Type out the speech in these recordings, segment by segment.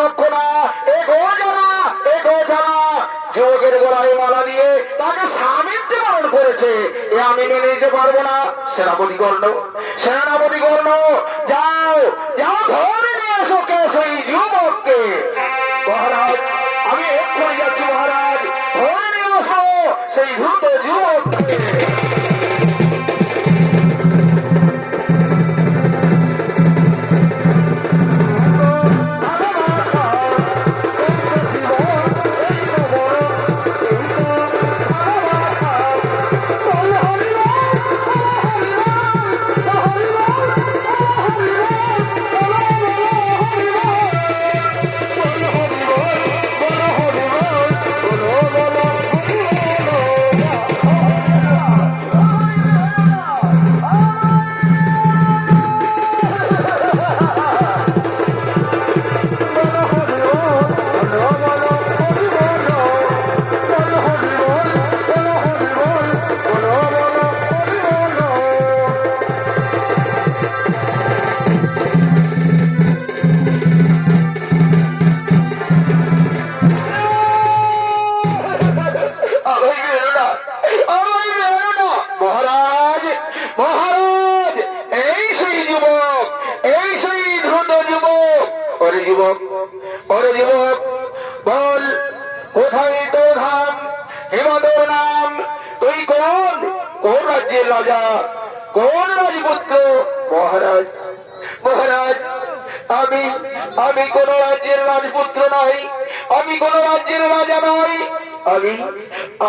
লক্ষণা, এগো জানা, এগো জানা। যুবকের গলায় মালা দিয়ে তাকে স্বামীত্বে বরণ করেছে, এ আমি মেনে নিতে পারবো না। সেনাপতি কর্ণ, সেনাপতি কর্ণ, যাও যাও, ধরে নিয়ে এসো কে সেই যুবককে। মহারাজ, আমি এক্ষুনি যাচ্ছি মহারাজ, ধরে নিয়ে আসো সেই দ্রুত যুবককে। মহারাজ, মহারাজ, এই সেই যুবক, এই সেই দ্রুত যুবক। ওরে যুবক, ওরে যুবক, বল কোথায় তোর ধাম, হিমাদর নাম, তুই কোন কোন রাজ্যের রাজা, কোন রাজপুত্র? মহারাজ, মহারাজ, আমি আমি কোন রাজ্যের রাজপুত্র নই, আমি কোন রাজ্যের রাজা নই, আমি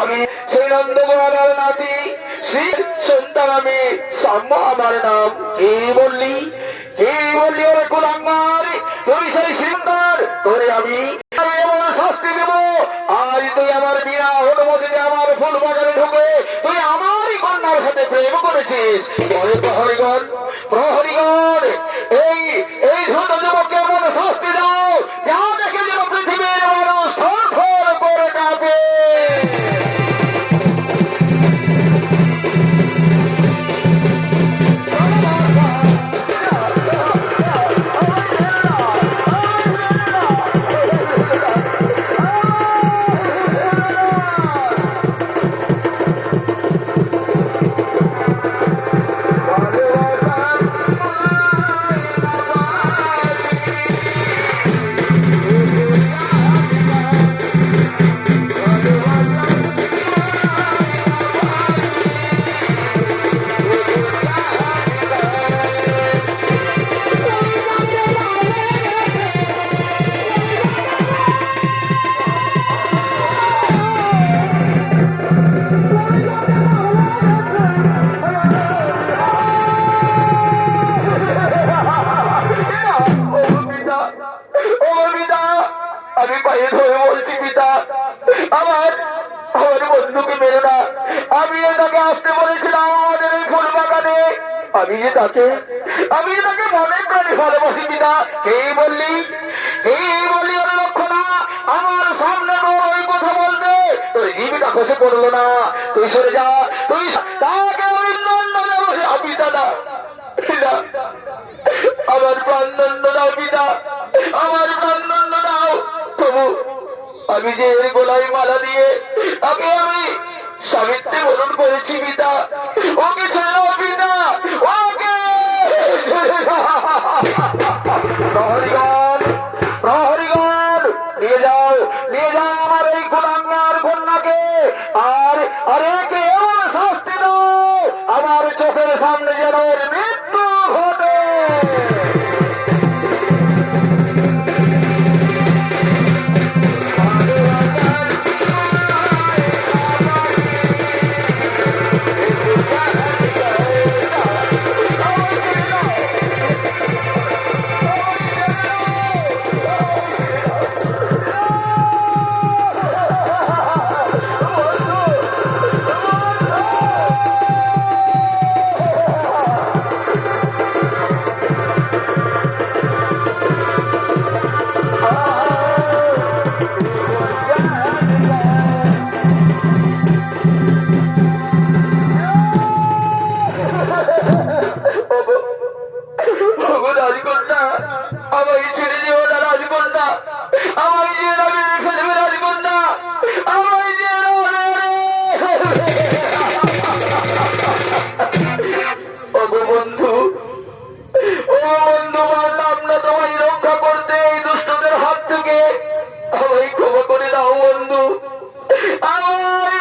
আমি সেই নন্দগোয়ালার নাতি, শ্রী সন্তান, আমি সাম্য আমার নাম। কি বললি, কি বললি? ওরে কুলাঙ্গার, তুই সেই সন্তান, তোরে আমি শাস্তি দেব। আজ তুই আমার বিনা অনুমতিতে আমার ফুল বাগানে ঢুকে তুই আমারই কন্যার সাথে প্রেম করেছিস। প্রহরীগণ, প্রহরীগণ, এই এই দ্রুত যুবককে এমন শাস্তি দাও যা দেখে যেন পৃথিবীর মানুষ থরথর করে কাঁপে। আমি পায়ে ধরে বলছি পিতা, আমার আমার বন্ধুকে মেরো না। আমি তাকে আসতে বলেছিলাম আমাদের এই ফুল বাগানে, আমি যে তাকে মনে প্রাণে ভালোবাসি পিতা। এই বললি, এই বললি ওর লক্ষণা আমার সামনে ওই কথা বলতে তোর জীবিকা খসে পড়লো না। তুই সরে যা, তুই তাকে পিতা না, আমার প্রাণদণ্ড দাও পিতা, আমার প্রাণদণ্ড দাও। তবু আমি যে এই গোলায় মালা দিয়ে তাকে আমি স্বামীত্বে বরণ করেছি পিতা, ওকে ছেড়ে পিতা, ওকে। প্রহরীগণ, প্রহরীগণ, নিয়ে যাও, নিয়ে যাও আমার এই কুলাঙ্গার কন্যাকে, আর একে এমন শাস্তি দাও আমার চোখের সামনে যেন মৃত্যু ঘটে। আমায় ক্ষমা করে দাও বন্ধু, আমায়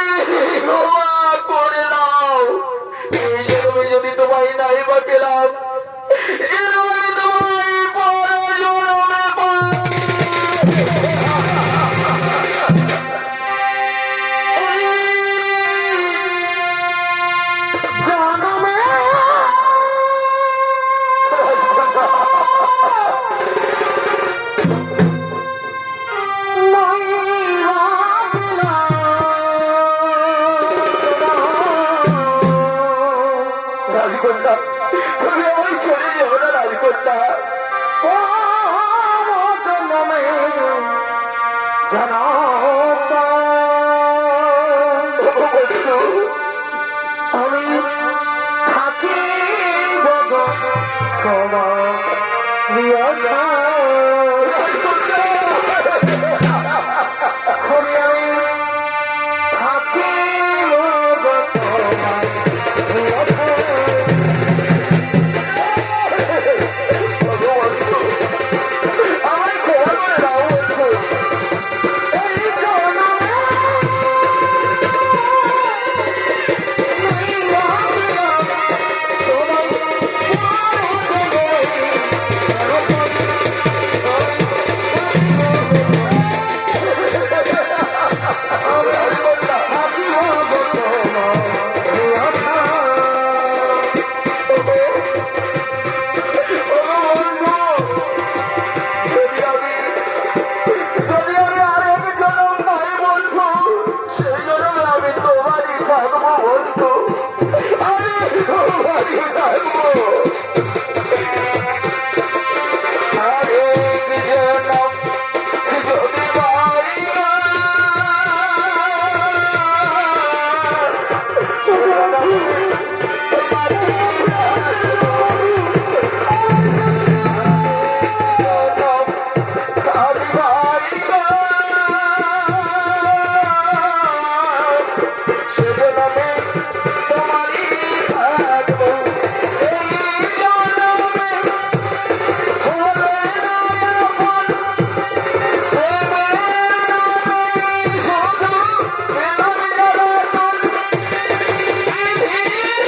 ক্ষমা করে দাও। এই জন্মে যদি তোমায় নাই বা পেলাম, এ জন্মে তোমায় পর জন্মে পাই। রাজকন্যা, তুমি আমায় ছেড়ে যেও না রাজকন্যা। আমি থাকি আমি থাকি আমায় ক্ষমা করে দাও বন্ধু। যদি আমি আরেক জনম নাই বন্ধু, সেই জন্মে আমি তোমারই থাকবো বন্ধু, আমি তোমারই থাকবো। আরেক জনম যদি পাই না, আমি পাই না, সেজন্য আমি তোমারই থাকবো। এই জন্মে হলে না আপন, প্রেমের নামে শুধু পেলাম জ্বালাতন। বিধির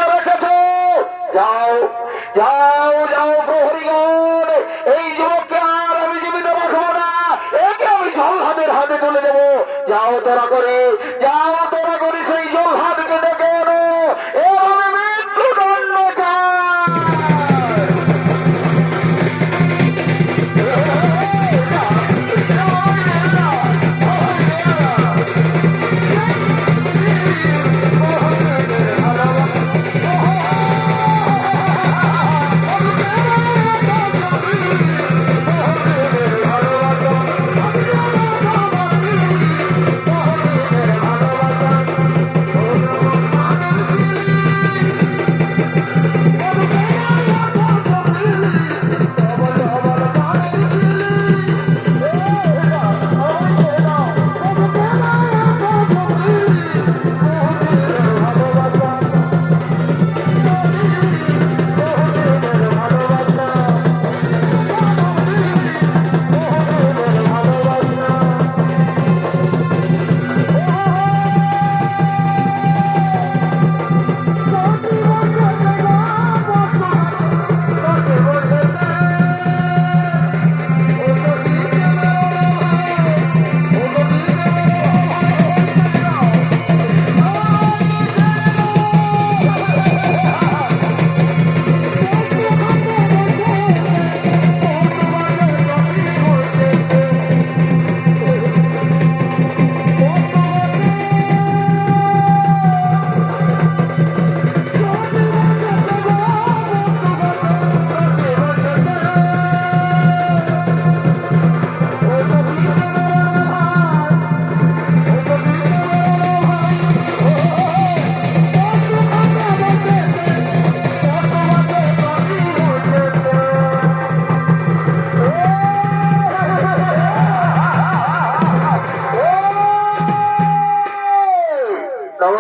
কাছে যাও যাও যাও প্রহরীগণ, এই যুবককে আর আমি জীবিত রাখবো না, একে আমি জলহাদের হাতে তুলে দেবো। যাও তোরা করে, যাও তোরা করে সেই জলহাদকে ডেকে এনো, এভাবে মৃত্যুদণ্ড চাই।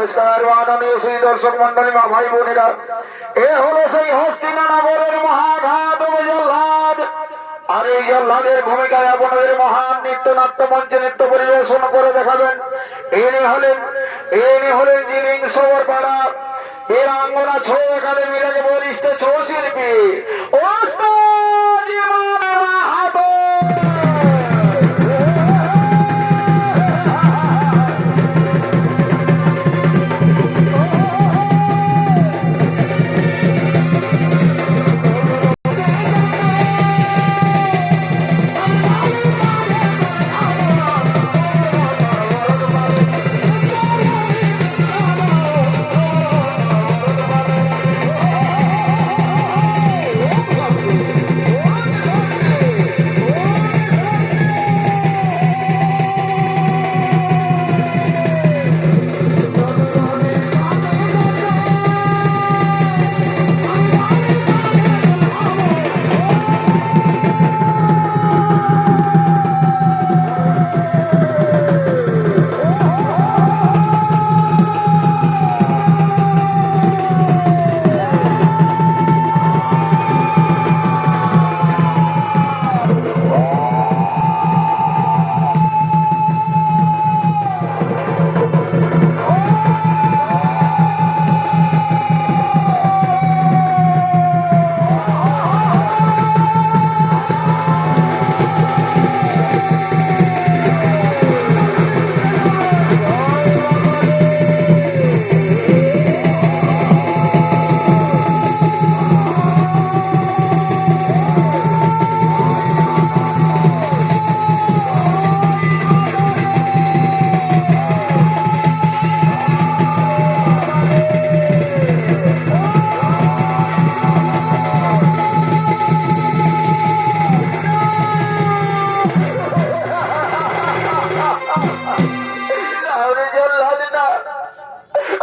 নমস্কার মাননীয় সেই দর্শক মন্ডলী মা ভাই বোনেরা, এ হলো সেই হস্তিনানগরের মহাঘাত জল্লাদ। আর এই জল্লাদের ভূমিকায় আপনাদের মহান নৃত্যনাট্য মঞ্চে নৃত্য পরিবেশন করে দেখাবেন। ইনি হলেন জিনিং সবরপাড়া বীরাঙ্গনা ছৌ একাডেমির এক বরিষ্ঠ ছৌ শিল্পী ওস্তাদ ইমন মাহাতো।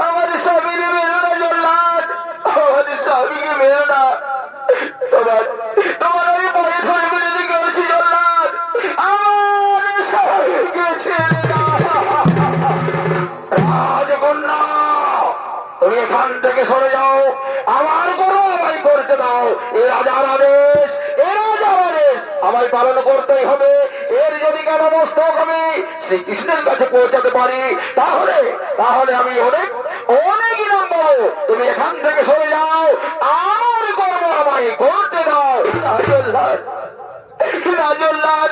আমাদের স্বামীকে মেরো না জল্লাদ, আমাদের স্বামীকে মেরো না। তোমার আমি পরে ধরে বেরিয়ে গেছি জল্লাদ, আমাদের স্বামীকে ছেড়ে দাও। রাজকন্যা তুমি এখান থেকে সরে যাও, আমার কোনো আমায় করতে দাও। এ রাজার আদেশ, এ রাজার আদেশ আমায় পালন করতেই হবে। এর যদি কেন মস্তক আমি শ্রীকৃষ্ণের কাছে পৌঁছাতে পারি তাহলে তাহলে আমি অনেক অনেক ইনাম পাবো। তুমি এখান থেকে সরে যাও, আমার কর্ম আমায় করতে দাও। রাজল্লাদ রাজল্লাদ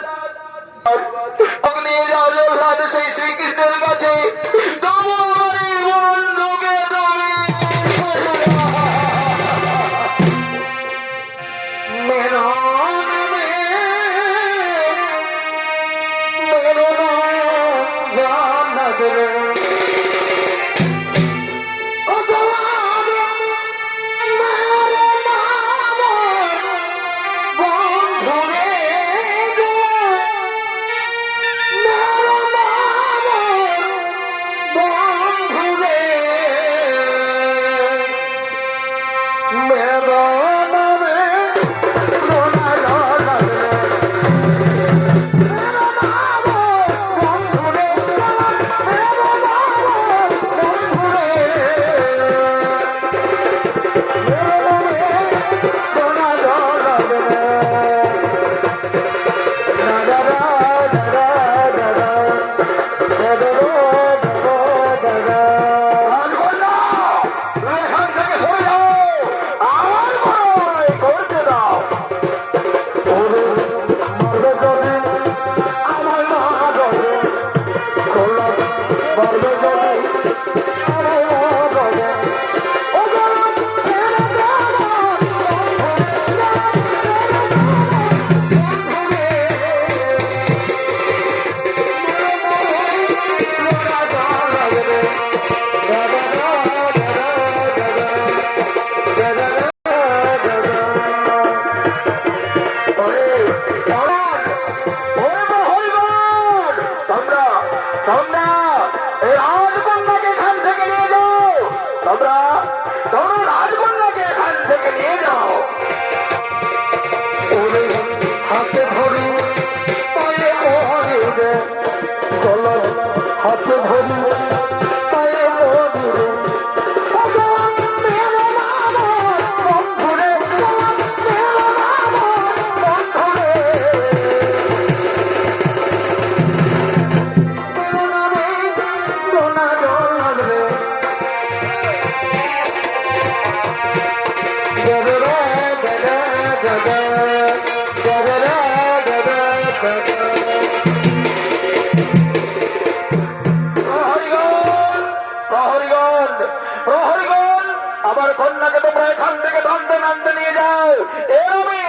নিয়ে যাও জল্লাদ সেই শ্রীকৃষ্ণের কাছে। বন্ধুকে তুমি তোমরা এই রাজকন্যাকে এখান থেকে নিয়ে যাও। তোমরা রাজকন্যাকে এখান থেকে নিয়ে যাও। হাতে ধরি পায়ে মরিবে, হাতে ধরি পায়ে মরিবে। প্রহরীগণ, আমার কন্যাকে তোমরা এখান থেকে দণ্ডে নামতে নিয়ে যাও। আমি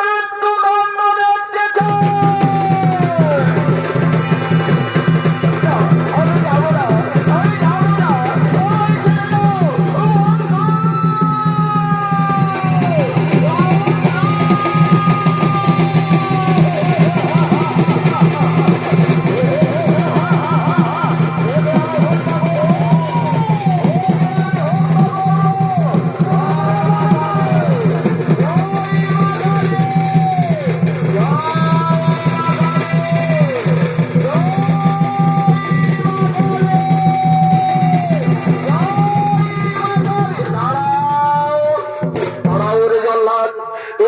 মৃত্যু দণ্ড দেখতে চাই। আমি যাবো না, আমি যাবো না।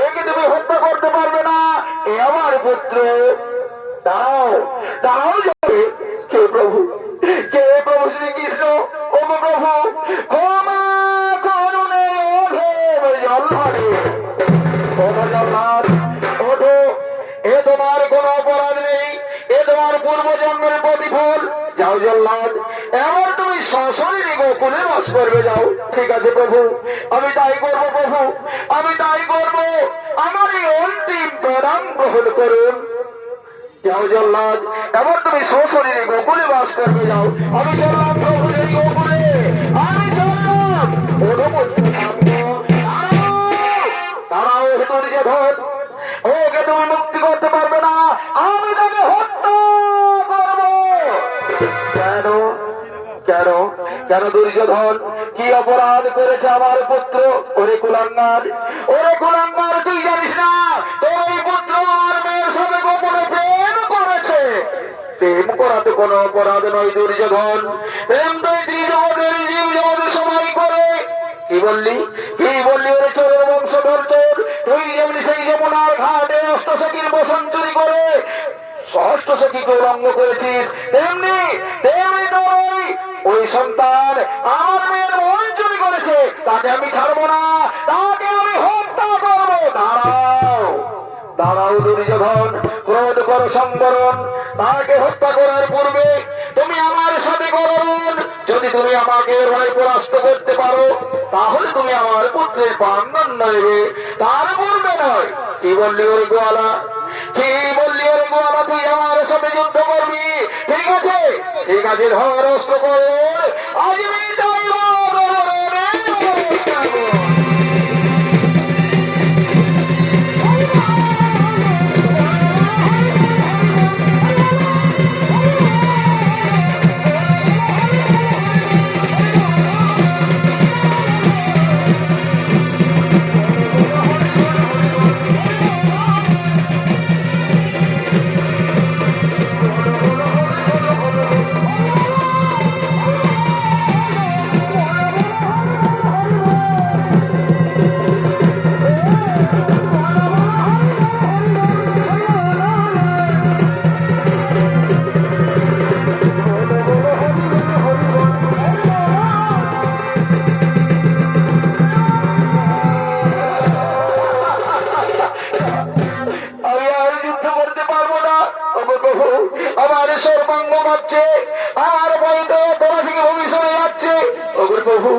একে তুমি হত্যা করতে পারবে না, এ আমার পুত্র। দাঁড়াও, দাঁড়াও যাবে। কে প্রভু, কে প্রভু শ্রীকৃষ্ণ? ও প্রভু, ক্ষমা করুন জল্লাদে। জল্লাদ, ওঠো। এ তোমার কোন অপরাধ নেই, এ তোমার পূর্বজন্মের প্রতিফল। যাও জল্লাদ, এবার তুমি সশরীরে গোকুলে বাস করবে। যাও। ঠিক আছে প্রভু, আমি তাই করবো প্রভু, আমি তাই করবো। আমার এই অন্তিম প্রণাম গ্রহণ করুন। যাও জল্লাদ, এবার তুমি সশরীরে গোকুলে বাস করবে। যাও। আমি চললাম প্রভু এই গোকুলে, আমি চললাম। তারাও হেতু ধর, ওকে তুমি মুক্তি করতে পারবে না, আমি তাকে হত্যা করবো। কেন কেন কেন দুর্যোধন কি অপরাধ করেছে আমার পুত্র? ওরে কুলাঙ্গার, ওরে কুলাঙ্গার, তুই জানিস না তোর এই পুত্র আর মেয়ের সাথে গোপনে প্রেম করেছে? প্রেম করা তো কোনো অপরাধ নয় দুর্যোধন। প্রেম তো ত্রিজগতের জীব জগতে সবাই করে। কি বললি, কি বললি? ওরে চোরের বংশধর চোর, তুই যেমনি সেই যমুনার ঘাটে অষ্টসখীর বসন চুরি করে সহস্রসখীকে উলঙ্গ করেছিস, তেমনি তেমনি তো ওই সন্তান আমার মেয়ের মন চুরি করেছে। তাকে আমি ছাড়বো না, তাকে আমি হত্যা করবো। দাঁড়াও, দাঁড়াও দুর্যোধন, ক্রোধ কর সংবরণ। তাকে হত্যা করার পূর্বে তুমি আমার সাথে করুন। যদি তুমি আমাকে এভাবে পরাস্ত করতে পারো, তাহলে তুমি আমার পুত্রের প্রাণদণ্ড নেবে, তার পূর্বে নয়। কি বললি ওই গোয়ালা, কি বললি ওই গোয়ালা? তুই আমার সাথে যুদ্ধ করবি? ঠিক আছে, ঠিক আছে, ধর অস্ত্র কর। আজ আমি যাইব। আমার সর্বাঙ্গ কাঁপছে, আমার বলতে তোরা থেকে ভবিষ্যতে যাচ্ছে। ওগো প্রভু,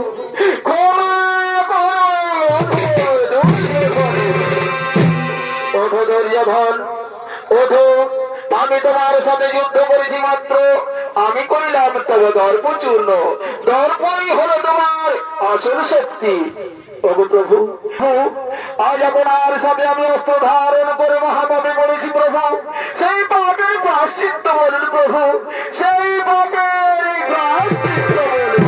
ওঠো দুর্যোধন, ওঠো। আমি তোমার সাথে যুদ্ধ করেছি মাত্র, আমি করিলাম তবে দর্প চূর্ণ। দর্পই হলো তোমার আসল শক্তি। ওগো প্রভু, আজ আপনার সাথে আমি অস্ত্র ধারণ করে মহাপাপে পড়েছি প্রভু। সেই পাপের প্রায়শ্চিত্ত বলুন প্রভু, সেই পাপের প্রায়শ্চিত্ত বলুন।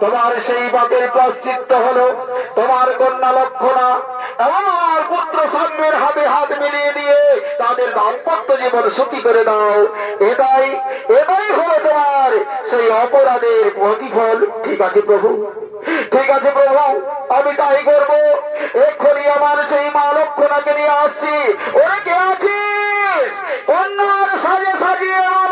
তোমার সেই পাপের প্রায়শ্চিত্ত হলো তোমার কন্যা লক্ষণা আমার পুত্র সাম্যের হাতে হাত মিলিয়ে দিয়ে তাদের দাম্পত্য জীবন সুখী করে দাও। এটাই এটাই হলো তোমার সেই অপরাধের প্রতিফল। ঠিক আছে প্রভু, ঠিক আছে প্রভু, আমি তাই করবো। এক্ষুনি আমার সেই মা লক্ষণাকে নিয়ে আসছি। ওরে কে আছিস? কন্যার সাজে সাজিয়ে আমার